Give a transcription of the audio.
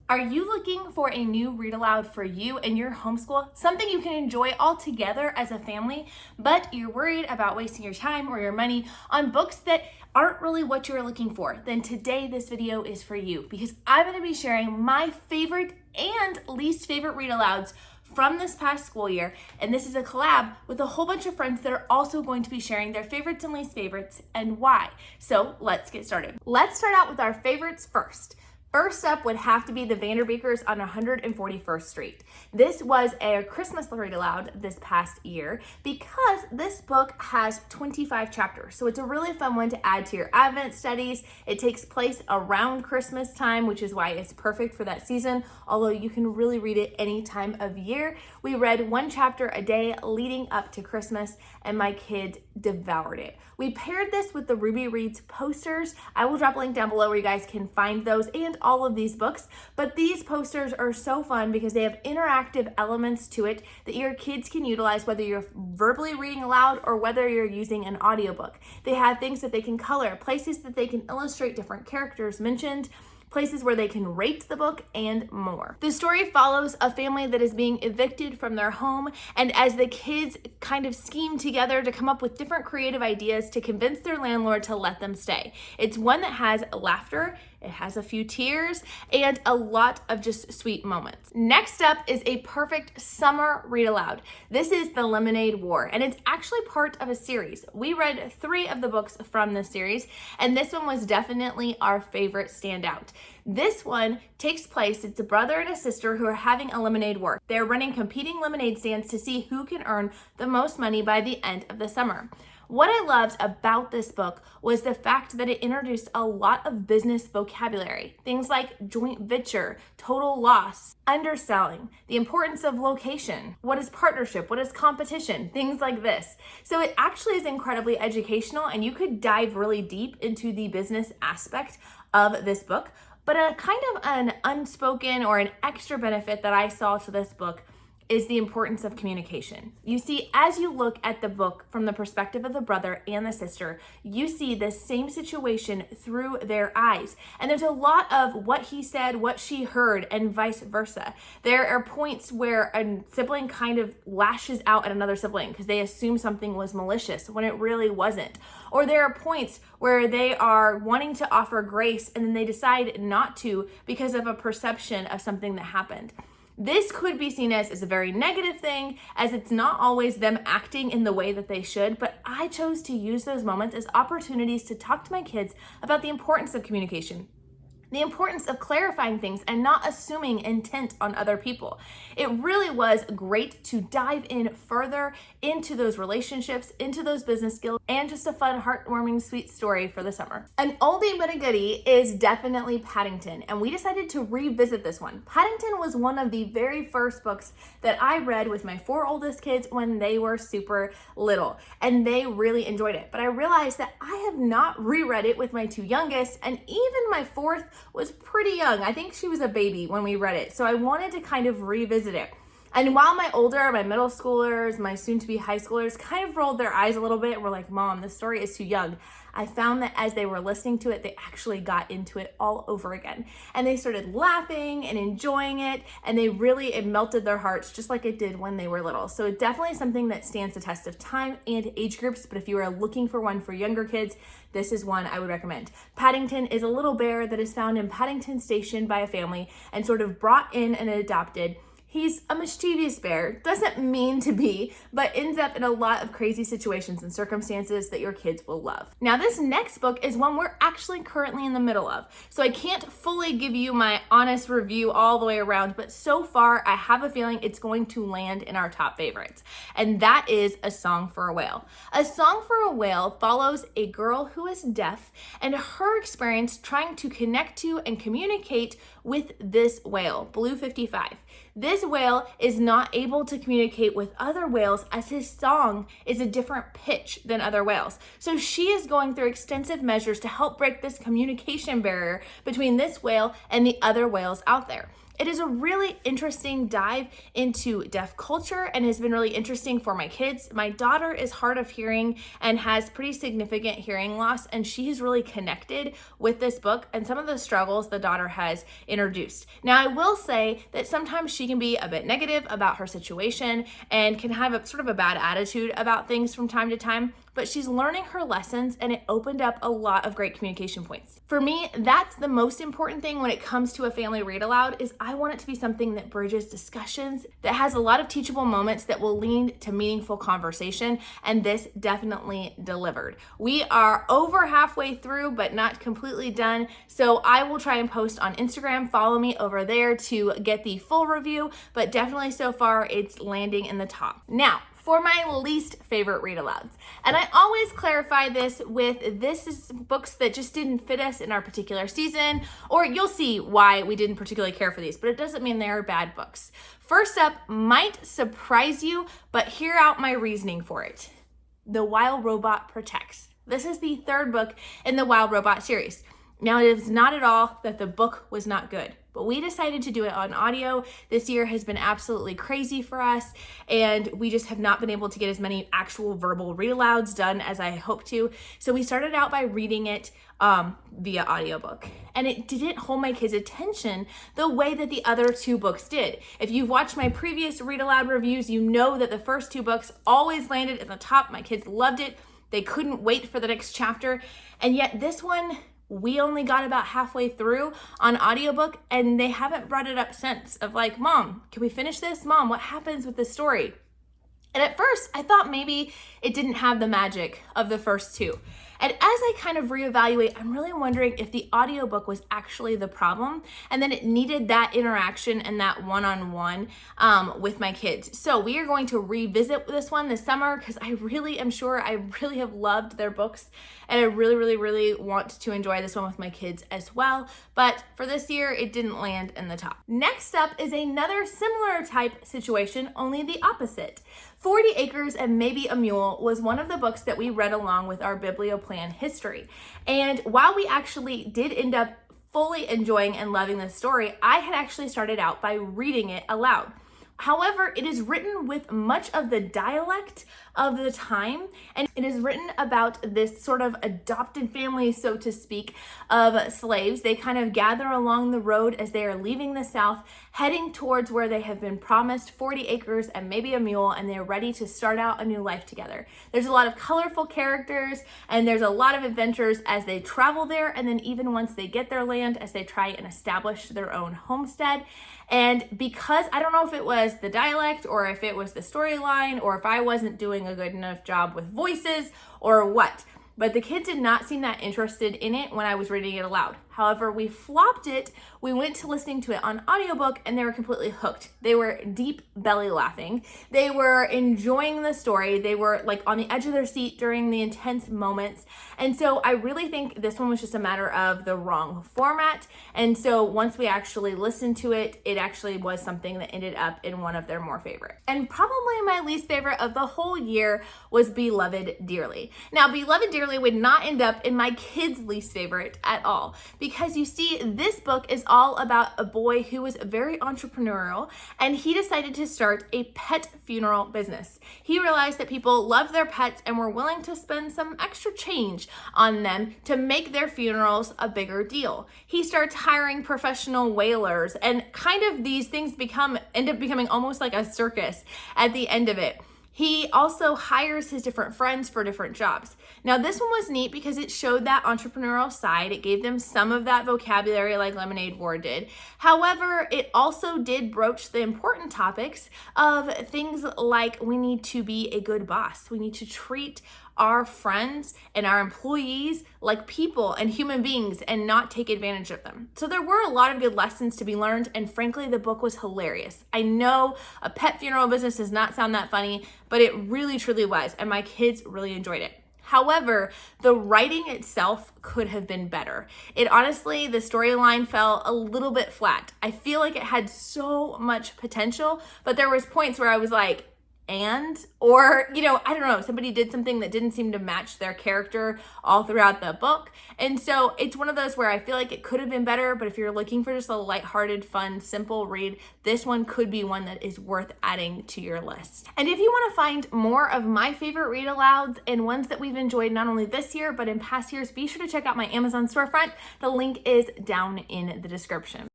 Are you looking for a new read aloud for you and your homeschool? Something you can enjoy all together as a family, but you're worried about wasting your time or your money on books that aren't really what you're looking for? Then today this video is for you because I'm going to be sharing my favorite and least favorite read alouds from this past school year, and this is a collab with a whole bunch of friends that are also going to be sharing their favorites and least favorites and why. So let's get started. Let's start out with our favorites first. First up would have to be the Vanderbeakers on 141st Street. This was a Christmas read aloud this past year because this book has 25 chapters. So it's a really fun one to add to your Advent studies. It takes place around Christmas time, which is why it's perfect for that season, although you can really read it any time of year. We read one chapter a day leading up to Christmas, and my kids devoured it. We paired this with the Ruby Reads posters. I will drop a link down below where you guys can find those and all of these books, but these posters are so fun because they have interactive elements to it that your kids can utilize whether you're verbally reading aloud or whether you're using an audiobook. They have things that they can color, places that they can illustrate different characters mentioned, places where they can rate the book, and more. The story follows a family that is being evicted from their home, and as the kids kind of scheme together to come up with different creative ideas to convince their landlord to let them stay. It's one that has laughter, it has a few tears, and a lot of just sweet moments. Next up is a perfect summer read aloud. This is The Lemonade War, and it's actually part of a series. We read 3 of the books from this series, and this one was definitely our favorite standout. This one takes place, it's a brother and a sister who are having a lemonade war. They're running competing lemonade stands to see who can earn the most money by the end of the summer. What I loved about this book was the fact that it introduced a lot of business vocabulary. Things like joint venture, total loss, underselling, the importance of location, what is partnership, what is competition, things like this. So it actually is incredibly educational, and you could dive really deep into the business aspect of this book. But a kind of an unspoken or an extra benefit that I saw to this book is the importance of communication. You see, as you look at the book from the perspective of the brother and the sister, you see the same situation through their eyes. And there's a lot of what he said, what she heard, and vice versa. There are points where a sibling kind of lashes out at another sibling because they assume something was malicious when it really wasn't. Or there are points where they are wanting to offer grace and then they decide not to because of a perception of something that happened. This could be seen as a very negative thing, as it's not always them acting in the way that they should, but I chose to use those moments as opportunities to talk to my kids about the importance of communication, the importance of clarifying things and not assuming intent on other people. It really was great to dive in further into those relationships, into those business skills, and just a fun, heartwarming, sweet story for the summer. An oldie but a goodie is definitely Paddington, and we decided to revisit this one. Paddington was one of the very first books that I read with my 4 oldest kids when they were super little, and they really enjoyed it. But I realized that I have not reread it with my 2 youngest, and even my 4th was pretty young. I think she was a baby when we read it. So I wanted to kind of revisit it. And while my middle schoolers, my soon-to-be high schoolers kind of rolled their eyes a little bit and were like, Mom, this story is too young, I found that as they were listening to it, they actually got into it all over again. And they started laughing and enjoying it, and it melted their hearts just like it did when they were little. So it's definitely something that stands the test of time and age groups, but if you are looking for one for younger kids, this is one I would recommend. Paddington is a little bear that is found in Paddington Station by a family and sort of brought in and adopted. He's a mischievous bear, doesn't mean to be, but ends up in a lot of crazy situations and circumstances that your kids will love. Now, this next book is one we're actually currently in the middle of, so I can't fully give you my honest review all the way around, but so far I have a feeling it's going to land in our top favorites, and that is A Song for a Whale. A Song for a Whale follows a girl who is deaf and her experience trying to connect to and communicate with this whale, Blue 55. This whale is not able to communicate with other whales as his song is a different pitch than other whales. So she is going through extensive measures to help break this communication barrier between this whale and the other whales out there. It is a really interesting dive into deaf culture and has been really interesting for my kids. My daughter is hard of hearing and has pretty significant hearing loss, and she has really connected with this book and some of the struggles the daughter has introduced. Now, I will say that sometimes she can be a bit negative about her situation and can have a sort of a bad attitude about things from time to time, but she's learning her lessons and it opened up a lot of great communication points. For me, that's the most important thing when it comes to a family read aloud is I want it to be something that bridges discussions, that has a lot of teachable moments that will lead to meaningful conversation, and this definitely delivered. We are over halfway through, but not completely done, so I will try and post on Instagram. Follow me over there to get the full review, but definitely so far it's landing in the top. Now, for my least favorite read alouds. And I always clarify this with this is books that just didn't fit us in our particular season, or you'll see why we didn't particularly care for these, but it doesn't mean they're bad books. First up might surprise you, but hear out my reasoning for it. The Wild Robot Protects. This is the third book in the Wild Robot series. Now, it is not at all that the book was not good, but we decided to do it on audio. This year has been absolutely crazy for us, and we just have not been able to get as many actual verbal read alouds done as I hoped to. So we started out by reading it via audiobook, and it didn't hold my kids' attention the way that the other two books did. If you've watched my previous read aloud reviews, you know that the first two books always landed at the top. My kids loved it. They couldn't wait for the next chapter, and yet this one, we only got about halfway through on audiobook and they haven't brought it up since of like, Mom, can we finish this? Mom, what happens with this story? And at first I thought maybe it didn't have the magic of the first two. And as I kind of reevaluate, I'm really wondering if the audiobook was actually the problem and then it needed that interaction and that one-on-one with my kids. So we are going to revisit this one this summer because I really am sure I really have loved their books and I really want to enjoy this one with my kids as well. But for this year, it didn't land in the top. Next up is another similar type situation, only the opposite. 40 Acres and Maybe a Mule was one of the books that we read along with our Biblioplan history. And while we actually did end up fully enjoying and loving this story, I had actually started out by reading it aloud. However, it is written with much of the dialect of the time, and it is written about this sort of adopted family, so to speak, of slaves. They kind of gather along the road as they are leaving the South, heading towards where they have been promised 40 acres and maybe a mule, and they're ready to start out a new life together. There's a lot of colorful characters, and there's a lot of adventures as they travel there, and then even once they get their land, as they try and establish their own homestead. And because I don't know if it was the dialect or if it was the storyline or if I wasn't doing a good enough job with voices or what, but the kids did not seem that interested in it when I was reading it aloud. However, we flopped it, we went to listening to it on audiobook, and they were completely hooked. They were deep belly laughing. They were enjoying the story. They were like on the edge of their seat during the intense moments. And so I really think this one was just a matter of the wrong format. And so once we actually listened to it, it actually was something that ended up in one of their more favorite. And probably my least favorite of the whole year was Beloved Dearly. Now, Beloved Dearly would not end up in my kids' least favorite at all, because you see, this book is all about a boy who was very entrepreneurial, and he decided to start a pet funeral business. He realized that people loved their pets and were willing to spend some extra change on them to make their funerals a bigger deal. He starts hiring professional wailers, and kind of these things end up becoming almost like a circus at the end of it. He also hires his different friends for different jobs. Now, this one was neat because it showed that entrepreneurial side. It gave them some of that vocabulary like Lemonade War did. However, it also did broach the important topics of things like we need to be a good boss. We need to treat our friends and our employees like people and human beings and not take advantage of them. So there were a lot of good lessons to be learned, and frankly, the book was hilarious. I know a pet funeral business does not sound that funny, but it really truly was, and my kids really enjoyed it. However, the writing itself could have been better. It honestly, the storyline fell a little bit flat. I feel like it had so much potential, but there was points where I was like, or, you know, I don't know, somebody did something that didn't seem to match their character all throughout the book. And so it's one of those where I feel like it could have been better, but if you're looking for just a lighthearted, fun, simple read, this one could be one that is worth adding to your list. And if you want to find more of my favorite read alouds and ones that we've enjoyed not only this year, but in past years, be sure to check out my Amazon storefront. The link is down in the description.